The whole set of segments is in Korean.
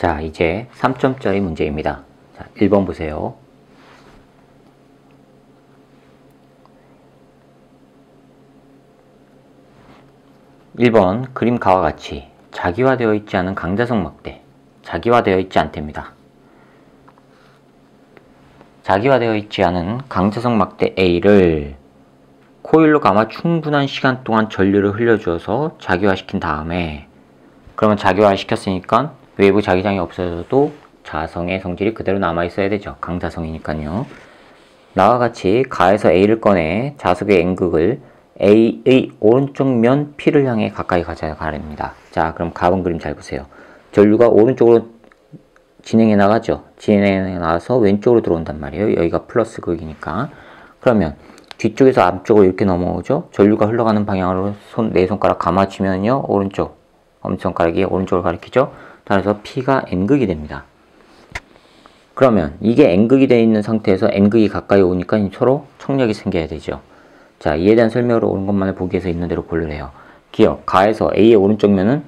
자, 이제 3점짜리 문제입니다. 자, 1번 보세요. (1번) 그림가와 같이 자기화되어 있지 않은 강자석 막대, 자기화되어 있지 않답니다. 자기화되어 있지 않은 강자석 막대 A를 코일로 감아 충분한 시간 동안 전류를 흘려주어서 자기화시킨 다음에, 그러면 자기화시켰으니까 외부 자기장이 없어져도 자성의 성질이 그대로 남아있어야 되죠. 강자성이니까요. 나와 같이 가에서 A를 꺼내 자석의 N극을 A의 오른쪽 면 P를 향해 가까이 가져가랍니다. 자, 그럼 가본 그림 잘 보세요. 전류가 오른쪽으로 진행해 나가죠. 진행해 나가서 왼쪽으로 들어온단 말이에요. 여기가 플러스 극이니까. 그러면 뒤쪽에서 앞쪽으로 이렇게 넘어오죠. 전류가 흘러가는 방향으로 네 손가락 감아주면요, 오른쪽, 엄지손가락이 오른쪽을 가리키죠. 따라서 P가 N극이 됩니다. 그러면 이게 N극이 되어 있는 상태에서 N극이 가까이 오니까 서로冲력이 생겨야 되죠. 자, 이에 대한 설명으로 옳은 것만을 보기 위해서 있는 대로 고르래요. 기억, 가에서 A의 오른쪽 면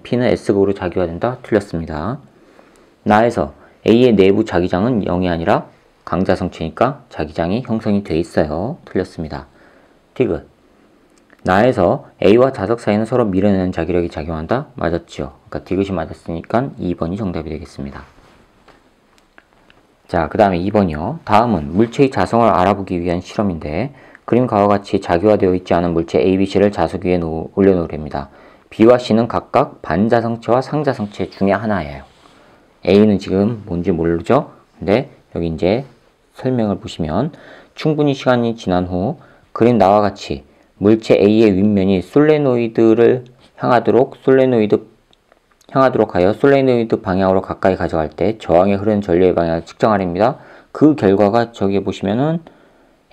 P는 S극으로 자기화된다. 틀렸습니다. 나에서 A의 내부 자기장은 0이 아니라 강자성체니까 자기장이 형성이 돼 있어요. 틀렸습니다. 디귿, 나에서 A와 자석 사이는 서로 밀어내는 자기력이 작용한다. 맞았죠. 그러니까 디귿이 맞았으니까 2번이 정답이 되겠습니다. 자, 그 다음에 2번이요. 다음은 물체의 자성을 알아보기 위한 실험인데, 그림가와 같이 자기화되어 있지 않은 물체 A, B, C를 자석 위에 올려놓으랍니다. B와 C는 각각 반자성체와 상자성체 중에 하나예요. A는 지금 뭔지 모르죠? 근데 여기 이제 설명을 보시면, 충분히 시간이 지난 후 그림 나와 같이 물체 A의 윗면이 솔레노이드를 향하도록 하여 솔레노이드 방향으로 가까이 가져갈 때 저항에 흐르는 전류의 방향을 측정하랍니다. 그 결과가 저기 보시면은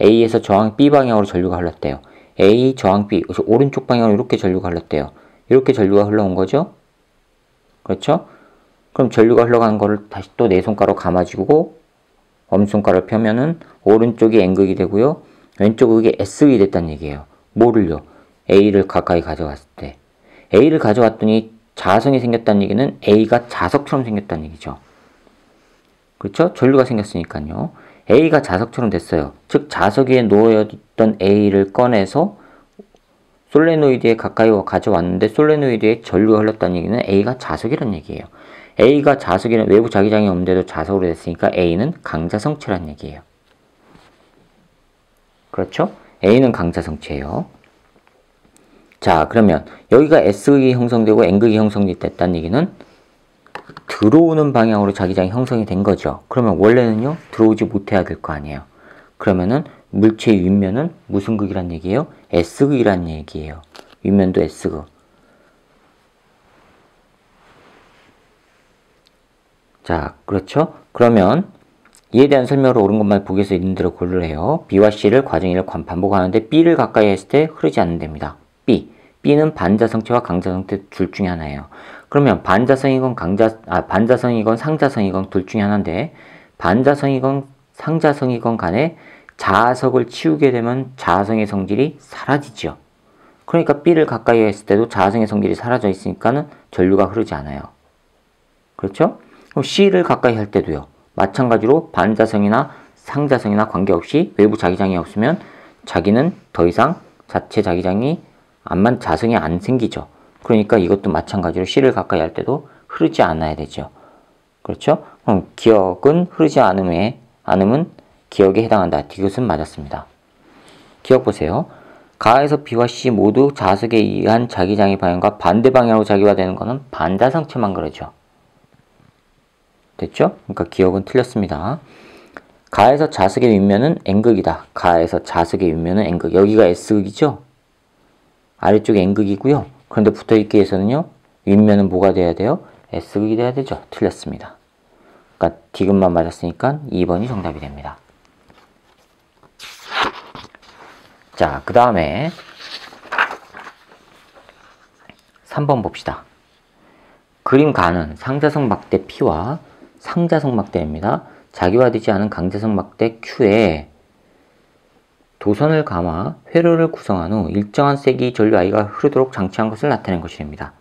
A에서 저항 B 방향으로 전류가 흘렀대요. A 저항 B, 그래서 오른쪽 방향으로 이렇게 전류가 흘렀대요. 이렇게 전류가 흘러온 거죠? 그렇죠? 그럼 전류가 흘러가는 거를 다시 또 네 손가락으로 감아주고 엄지손가락을 펴면은 오른쪽이 N극이 되고요. 왼쪽 극이 S극이 됐다는 얘기예요. 뭐를요? A를 가까이 가져갔을 때. A를 가져왔더니 자성이 생겼다는 얘기는 A가 자석처럼 생겼다는 얘기죠. 그렇죠? 전류가 생겼으니까요. A가 자석처럼 됐어요. 즉 자석 위에 놓여있던 A를 꺼내서 솔레노이드에 가까이 가져왔는데 솔레노이드에 전류가 흘렀다는 얘기는 A가 자석이란 얘기예요. A가 자석이란 외부 자기장이 없는데도 자석으로 됐으니까 A는 강자성체란 얘기예요. 그렇죠? A는 강자성체예요. 자, 그러면 여기가 S극이 형성되고 N극이 형성이 됐다는 얘기는 들어오는 방향으로 자기장이 형성이 된 거죠. 그러면 원래는요, 들어오지 못해야 될 거 아니에요. 그러면은 물체의 윗면은 무슨 극이란 얘기예요? S극이란 얘기예요. 윗면도 S극. 자, 그렇죠? 그러면 이에 대한 설명으로 옳은 것만 보기 위해서 있는 대로 고르래요. B와 C를 과정 1을 반복하는데 B를 가까이 했을 때 흐르지 않는답니다. B는 반자성체와 강자성체 둘 중에 하나예요. 그러면 반자성이건 반자성이건 상자성이건 둘 중에 하나인데, 반자성이건 상자성이건 간에 자석을 치우게 되면 자성의 성질이 사라지죠. 그러니까 B를 가까이 했을 때도 자성의 성질이 사라져 있으니까는 전류가 흐르지 않아요. 그렇죠? 그럼 C를 가까이 할 때도요. 마찬가지로 반자성이나 상자성이나 관계없이 외부 자기장이 없으면 자기는 더 이상 자체 자기장이 자성이 안 생기죠. 그러니까 이것도 마찬가지로 C를 가까이 할 때도 흐르지 않아야 되죠. 그렇죠? 그럼 기억은 흐르지 않음은 기억에 해당한다. 디귿은 맞았습니다. 기억 보세요. 가에서 B와 C 모두 자석에 의한 자기장의 방향과 반대 방향으로 자기화되는 것은 반자성체만 그러죠. 됐죠? 그러니까 기억은 틀렸습니다. 가에서 자석의 윗면은 N극이다. 가에서 자석의 윗면은 N극. 여기가 S극이죠? 아래쪽에 N극이고요. 그런데 붙어있기 위해서는요, 윗면은 뭐가 돼야 돼요? S극이 돼야 되죠. 틀렸습니다. 그러니까 디귿만 맞았으니까 2번이 정답이 됩니다. 자, 그 다음에 3번 봅시다. 그림 가는 상자석 막대 P와 상자석 막대입니다. 자기화되지 않은 강자석 막대 Q에 도선을 감아 회로를 구성한 후 일정한 세기 전류 I가 흐르도록 장치한 것을 나타낸 것입니다.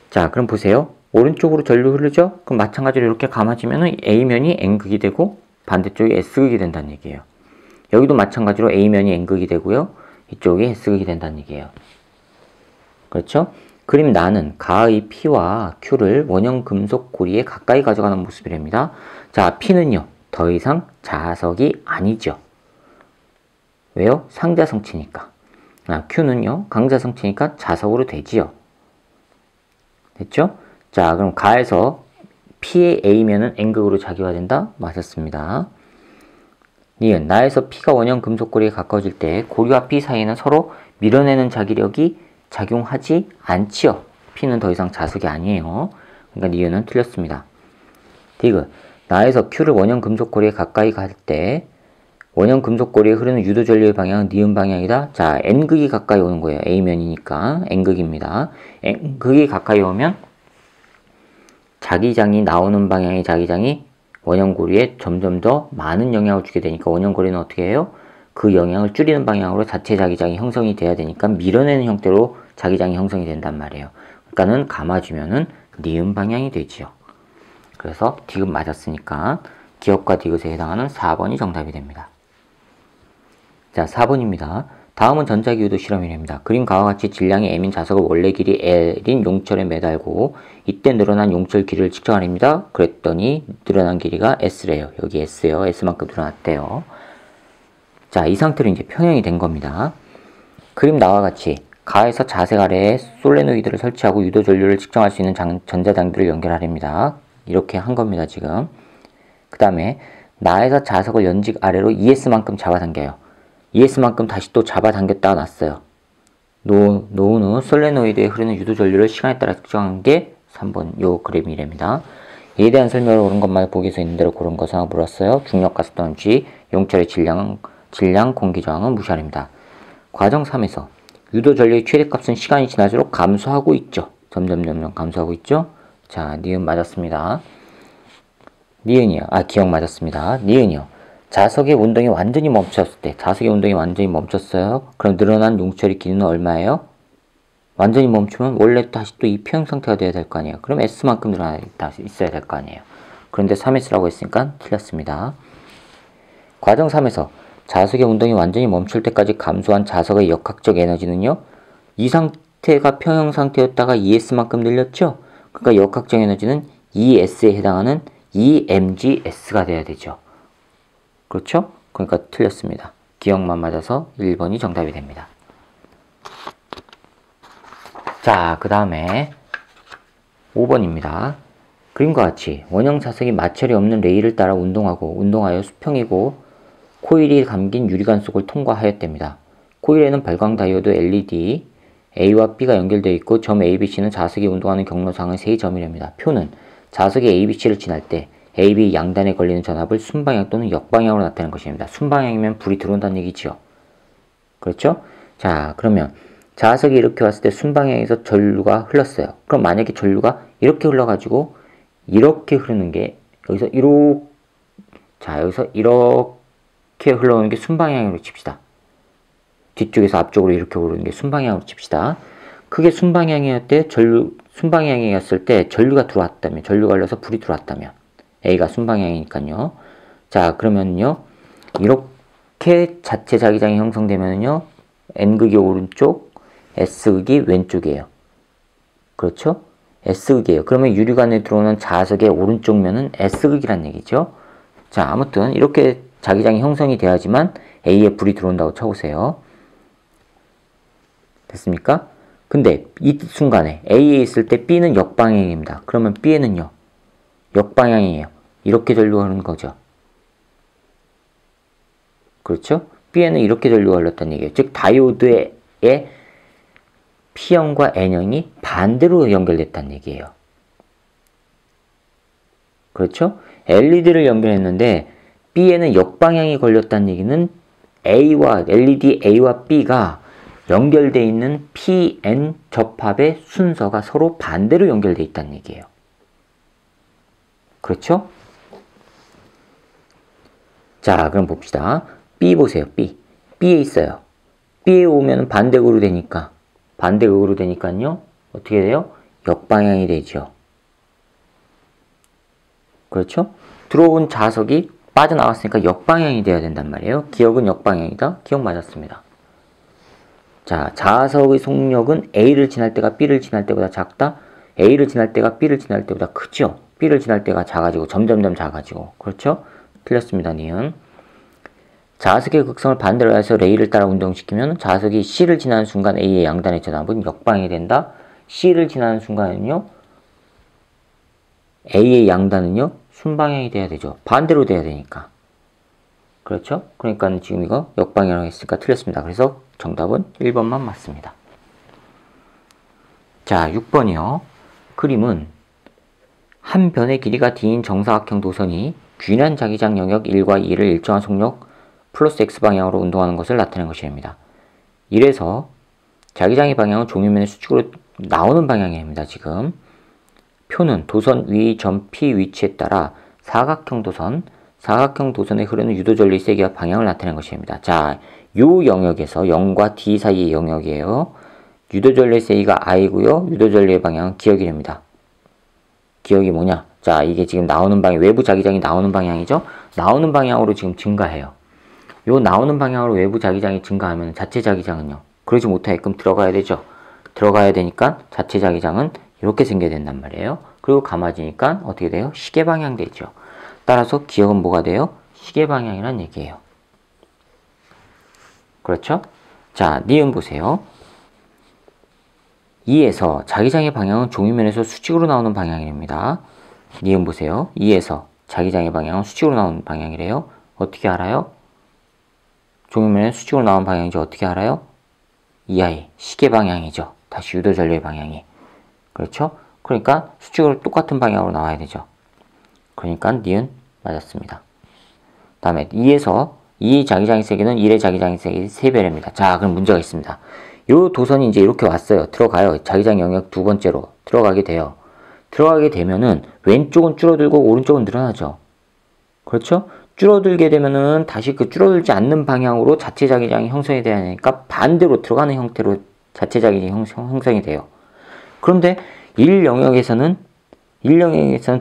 자, 그럼 보세요. 오른쪽으로 전류 흐르죠? 그럼 마찬가지로 이렇게 감아지면 A면이 N극이 되고 반대쪽이 S극이 된다는 얘기예요. 여기도 마찬가지로 A면이 N극이 되고요. 이쪽이 S극이 된다는 얘기예요. 그렇죠? 그림 나는 가의 P와 Q를 원형 금속 고리에 가까이 가져가는 모습이랍니다. 자, P는요. 더 이상 자석이 아니죠. 왜요? 상자성체니까. Q는요. 강자성체니까 자석으로 되지요. 됐죠? 자, 그럼 가에서 P의 A면은 N극으로 작용화된다? 맞았습니다. 니은 나에서 P가 원형 금속고리에 가까워질 때 고리와 P 사이에는 서로 밀어내는 자기력이 작용하지 않지요. P는 더 이상 자석이 아니에요. 그러니까 니은은 틀렸습니다. 디귿 나에서 Q를 원형 금속고리에 가까이 갈 때 원형 금속고리에 흐르는 유도 전류의 방향은 니은 방향이다. 자, N극이 가까이 오는 거예요. A면이니까 N극입니다. N극이 가까이 오면 자기장이 나오는 방향의 자기장이 원형고리에 점점 더 많은 영향을 주게 되니까 원형고리는 어떻게 해요? 그 영향을 줄이는 방향으로 자체 자기장이 형성이 돼야 되니까 밀어내는 형태로 자기장이 형성이 된단 말이에요. 그러니까는 감아주면은 니은 방향이 되지요. 그래서 디귿 맞았으니까 기억과 디귿에 해당하는 4번이 정답이 됩니다. 자, 4번입니다. 다음은 전자기유도 실험이랍니다. 그림 가와 같이 질량이 m인 자석을 원래 길이 l인 용철에 매달고 이때 늘어난 용철 길이를 측정하랍니다. 그랬더니 늘어난 길이가 s래요. 여기 s예요. s만큼 늘어났대요. 자, 이 상태로 이제 평형이 된 겁니다. 그림 나와 같이 가에서 자색 아래에 솔레노이드를 설치하고 유도 전류를 측정할 수 있는 전자장비를 연결하랍니다. 이렇게 한 겁니다, 지금. 그 다음에 나에서 자석을 연직 아래로 ES만큼 잡아당겨요. ES만큼 다시 또 잡아당겼다가 놨어요. 놓은 후 솔레노이드에 흐르는 유도 전류를 시간에 따라 측정한 게 3번 요 그림이랍니다. 이에 대한 설명을 옳은 것만 보기에서 있는 대로 고른 것을 물었어요. 중력 가스 또는 G, 용철의 질량, 공기 저항은 무시합니다. 과정 3에서 유도 전류의 최대값은 시간이 지날수록 감소하고 있죠. 점점 감소하고 있죠. 자, 니은 맞았습니다. 니은이요. 기억 맞았습니다. 니은이요. 자석의 운동이 완전히 멈췄을 때, 자석의 운동이 완전히 멈췄어요. 그럼 늘어난 용철의 길이는 얼마예요? 완전히 멈추면 원래 다시 또 이 평형 상태가 돼야 될 거 아니에요. 그럼 S만큼 늘어나 있어야 될 거 아니에요. 그런데 3S라고 했으니까 틀렸습니다. 과정 3에서 자석의 운동이 완전히 멈출 때까지 감소한 자석의 역학적 에너지는요. 이 상태가 평형 상태였다가 ES만큼 늘렸죠. 그러니까 역학적 에너지는 ES에 해당하는 EmgS가 돼야 되죠. 그렇죠? 그러니까 틀렸습니다. 기억만 맞아서 1번이 정답이 됩니다. 자, 그 다음에 5번입니다. 그림과 같이 원형 자석이 마찰이 없는 레일을 따라 운동하여 수평이고 코일이 감긴 유리관 속을 통과하였답니다. 코일에는 발광 다이오드 LED A와 B가 연결되어 있고 점 ABC는 자석이 운동하는 경로상의 세 점이랍니다. 표는 자석이 ABC를 지날 때 AB 양단에 걸리는 전압을 순방향 또는 역방향으로 나타내는 것입니다. 순방향이면 불이 들어온다는 얘기죠. 그렇죠? 자, 그러면 자석이 이렇게 왔을 때 순방향에서 전류가 흘렀어요. 그럼 만약에 전류가 이렇게 흘러가지고 이렇게 흐르는 게 여기서 이렇게 흘러오는 게 순방향으로 칩시다. 뒤쪽에서 앞쪽으로 이렇게 오르는 게 순방향으로 칩시다. 그게 순방향이었을 때 전류가 들어왔다면, 전류가 흘러서 불이 들어왔다면 A가 순방향이니까요. 자, 그러면요. 이렇게 자체 자기장이 형성되면요. N극이 오른쪽, S극이 왼쪽이에요. 그렇죠? S극이에요. 그러면 유리관에 들어오는 자석의 오른쪽 면은 S극이란 얘기죠. 자, 아무튼 이렇게 자기장이 형성이 돼야지만 A에 불이 들어온다고 쳐보세요. 됐습니까? 근데 이 순간에 A에 있을 때 B는 역방향입니다. 그러면 B에는요. 역방향이에요. 이렇게 전류가 흐르는 거죠. 그렇죠? B에는 이렇게 전류가 흘렀다는 얘기예요. 즉 다이오드의 P형과 N형이 반대로 연결됐다는 얘기예요. 그렇죠? LED를 연결했는데 B에는 역방향이 걸렸다는 얘기는 LED A와 B가 연결되어 있는 PN 접합의 순서가 서로 반대로 연결되어 있다는 얘기예요. 그렇죠? 자, 그럼 봅시다. B 보세요. B에 있어요. B에 오면 반대극으로 되니까요. 어떻게 돼요? 역방향이 되죠. 그렇죠? 들어온 자석이 빠져나갔으니까 역방향이 돼야 된단 말이에요. 기억은 역방향이다. 기억 맞았습니다. 자, 자석의 속력은 A를 지날 때가 B를 지날 때보다 작다. A를 지날 때가 B를 지날 때보다 크죠. B를 지날 때가 작아지고 점점점 작아지고. 그렇죠? 틀렸습니다. 니은. 자석의 극성을 반대로 해서 A를 따라 운동시키면 자석이 C를 지나는 순간 A의 양단의 전압은 역방향이 된다. C를 지나는 순간은요, A의 양단은요, 순방향이 돼야 되죠. 반대로 돼야 되니까. 그렇죠? 그러니까 지금 이거 역방향이라고 했으니까 틀렸습니다. 그래서 정답은 1번만 맞습니다. 자, 6번이요. 그림은 한 변의 길이가 d인 정사각형 도선이 균한 자기장 영역 1과 2를 일정한 속력 플러스 x방향으로 운동하는 것을 나타낸 것입니다. 이래서 자기장의 방향은 종이면의 수직으로 나오는 방향입니다. 지금 표는 도선 위 점 P 위치에 따라 사각형 도선에 흐르는 유도전류의 세기와 방향을 나타낸 것입니다. 자, 요 영역에서 0과 D 사이의 영역이에요. 유도전류의 세기가 I고요. 유도전류의 방향은 기억이랍니다. 기억이 뭐냐? 자, 이게 지금 나오는 방향, 외부 자기장이 나오는 방향이죠? 나오는 방향으로 지금 증가해요. 요 나오는 방향으로 외부 자기장이 증가하면 자체 자기장은요, 그러지 못하게끔 들어가야 되죠. 들어가야 되니까 자체 자기장은 이렇게 생겨야 된단 말이에요. 그리고 감아지니까 어떻게 돼요? 시계 방향 되죠. 따라서 기억은 뭐가 돼요? 시계 방향이란 얘기예요. 그렇죠? 자, 니은 보세요. 2에서 자기장의 방향은 종이면에서 수직으로 나오는 방향입니다. 니은 보세요. 2에서 자기장의 방향은 수직으로 나오는 방향이래요. 어떻게 알아요? 종이면에 수직으로 나오는 방향인지 어떻게 알아요? EI, 시계 방향이죠. 다시 유도전류의 방향이. 그렇죠? 그러니까 수직으로 똑같은 방향으로 나와야 되죠. 그러니까 니은 맞았습니다. 다음에 2에서 2 자기장의 세기는 1의 자기장의 세기 3배랍니다. 자, 그럼 문제가 있습니다. 요 도선이 이제 이렇게 왔어요. 들어가요. 자기장 영역 두 번째로 들어가게 돼요. 들어가게 되면은 왼쪽은 줄어들고 오른쪽은 늘어나죠. 그렇죠? 줄어들게 되면은 다시 그 줄어들지 않는 방향으로 자체 자기장이 형성이 돼야 하니까 반대로 들어가는 형태로 자체 자기장이 형성이 돼요. 그런데 1 영역에서는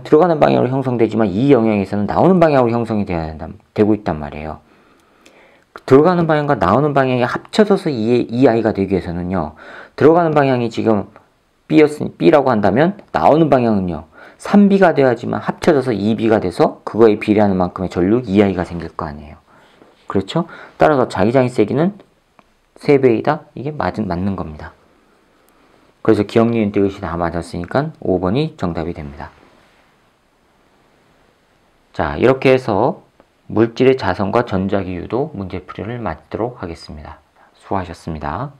들어가는 방향으로 형성되지만 2 영역에서는 나오는 방향으로 형성이 되고 있단 말이에요. 들어가는 방향과 나오는 방향이 합쳐져서 2i가 되기 위해서는요, 들어가는 방향이 지금 B라고 한다면 나오는 방향은요 3B가 돼야지만 합쳐져서 2B가 돼서 그거에 비례하는 만큼의 전류 2i가 생길 거 아니에요. 그렇죠? 따라서 자기장의 세기는 3배이다. 이게 맞는 겁니다. 그래서 기억, 니은, 디귿이 다 맞았으니까 5번이 정답이 됩니다. 자, 이렇게 해서 물질의 자성과 전자기 유도 문제풀이를 마치도록 하겠습니다. 수고하셨습니다.